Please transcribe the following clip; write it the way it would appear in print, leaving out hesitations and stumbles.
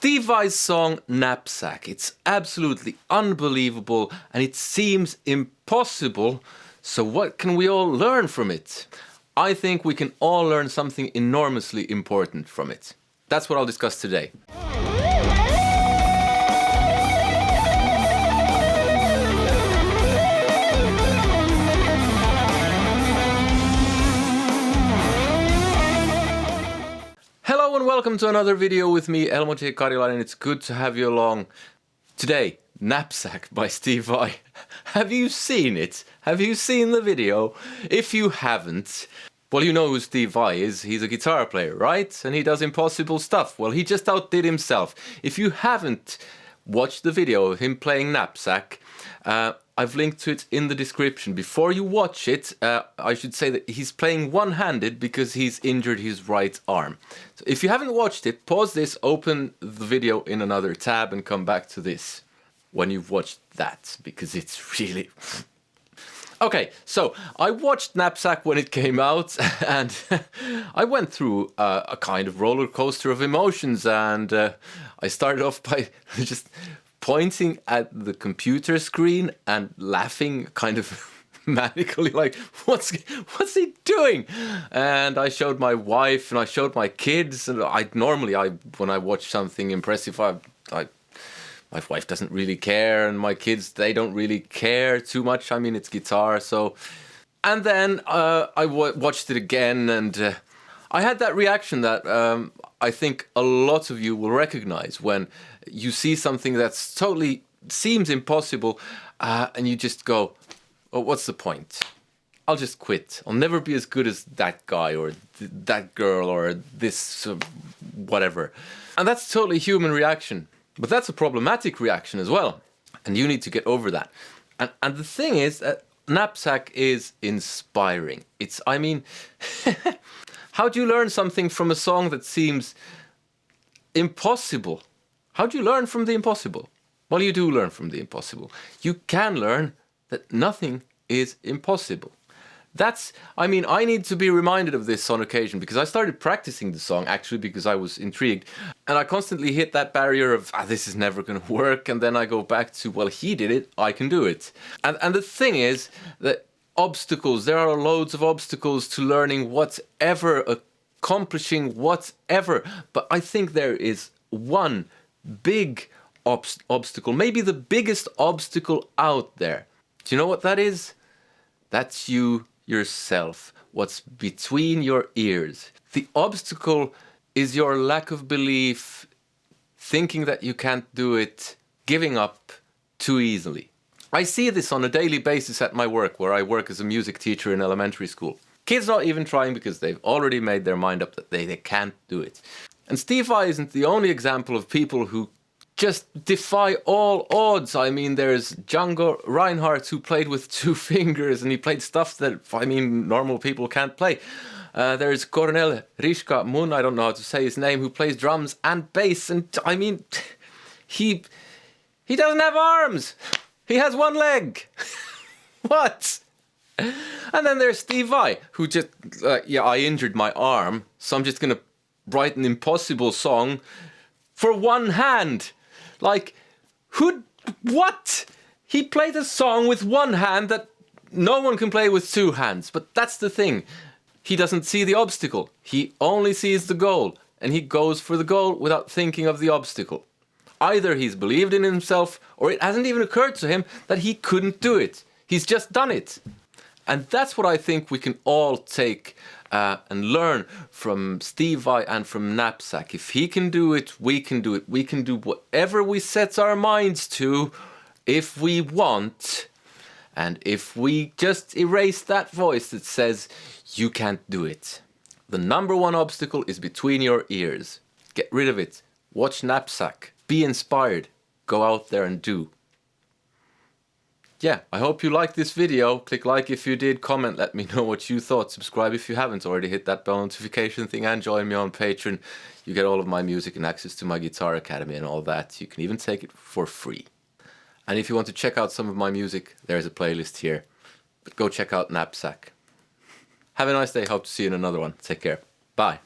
Steve Vai's song Knappsack. It's absolutely unbelievable and it seems impossible. So what can we all learn from it? I think we can all learn something enormously important from it. That's what I'll discuss today. Hello and welcome to another video with me, Elmo T. Karilainen. It's good to have you along. Today, Knappsack by Steve Vai. Have you seen it? Have you seen the video? If you haven't, well, you know who Steve Vai is. He's a guitar player, right? And he does impossible stuff. Well, he just outdid himself. If you haven't watched the video of him playing Knappsack, I've linked to it in the description. Before you watch it, I should say that he's playing one-handed because he's injured his right arm. So if you haven't watched it, pause this, open the video in another tab and come back to this when you've watched that, because it's really... Okay, so I watched Knappsack when it came out and I went through a kind of roller coaster of emotions, and I started off by just pointing at the computer screen and laughing kind of manically, like, what's he doing? And I showed my wife and I showed my kids, and when I watch something impressive, my wife doesn't really care, and my kids, they don't really care too much. I mean, it's guitar, so... And then I watched it again, and I had that reaction that I think a lot of you will recognize when you see something that's totally seems impossible, and you just go, oh, what's the point? I'll just quit. I'll never be as good as that guy or that girl or this whatever. And that's a totally human reaction. But that's a problematic reaction as well. And you need to get over that. And the thing is that Knappsack is inspiring. I mean, how do you learn something from a song that seems impossible? How do you learn from the impossible? Well, you do learn from the impossible. You can learn that nothing is impossible. I need to be reminded of this on occasion, because I started practicing the song actually because I was intrigued, and I constantly hit that barrier of, this is never going to work, and then I go back to, well, he did it, I can do it. And the thing is that there are loads of obstacles to learning whatever, accomplishing whatever, but I think there is one big obstacle, maybe the biggest obstacle out there. Do you know what that is? That's you yourself, what's between your ears. The obstacle is your lack of belief, thinking that you can't do it, giving up too easily. I see this on a daily basis at my work, where I work as a music teacher in elementary school. Kids not even trying because they've already made their mind up that they can't do it. And Steve Vai isn't the only example of people who just defy all odds. I mean, there's Django Reinhardt, who played with 2 fingers, and he played stuff that, normal people can't play. There's Cornel Rishka Mun, I don't know how to say his name, who plays drums and bass, and he doesn't have arms. He has 1 leg. What? And then there's Steve Vai, who just, I injured my arm, so I'm just gonna write an impossible song for 1 hand. Like, what? He played a song with 1 hand that no one can play with 2 hands. But that's the thing. He doesn't see the obstacle. He only sees the goal. And he goes for the goal without thinking of the obstacle. Either he's believed in himself, or it hasn't even occurred to him that he couldn't do it. He's just done it. And that's what I think we can all take and learn from Steve Vai and from Knappsack. If he can do it, we can do it. We can do whatever we set our minds to if we want. And if we just erase that voice that says, you can't do it. The number 1 obstacle is between your ears. Get rid of it. Watch Knappsack. Be inspired. Go out there and do. Yeah, I hope you liked this video. Click like if you did, comment, let me know what you thought. Subscribe if you haven't already, hit that bell notification thing, and join me on Patreon. You get all of my music and access to my Guitar Academy and all that. You can even take it for free. And if you want to check out some of my music, there's a playlist here. But go check out Knappsack. Have a nice day, hope to see you in another one. Take care. Bye.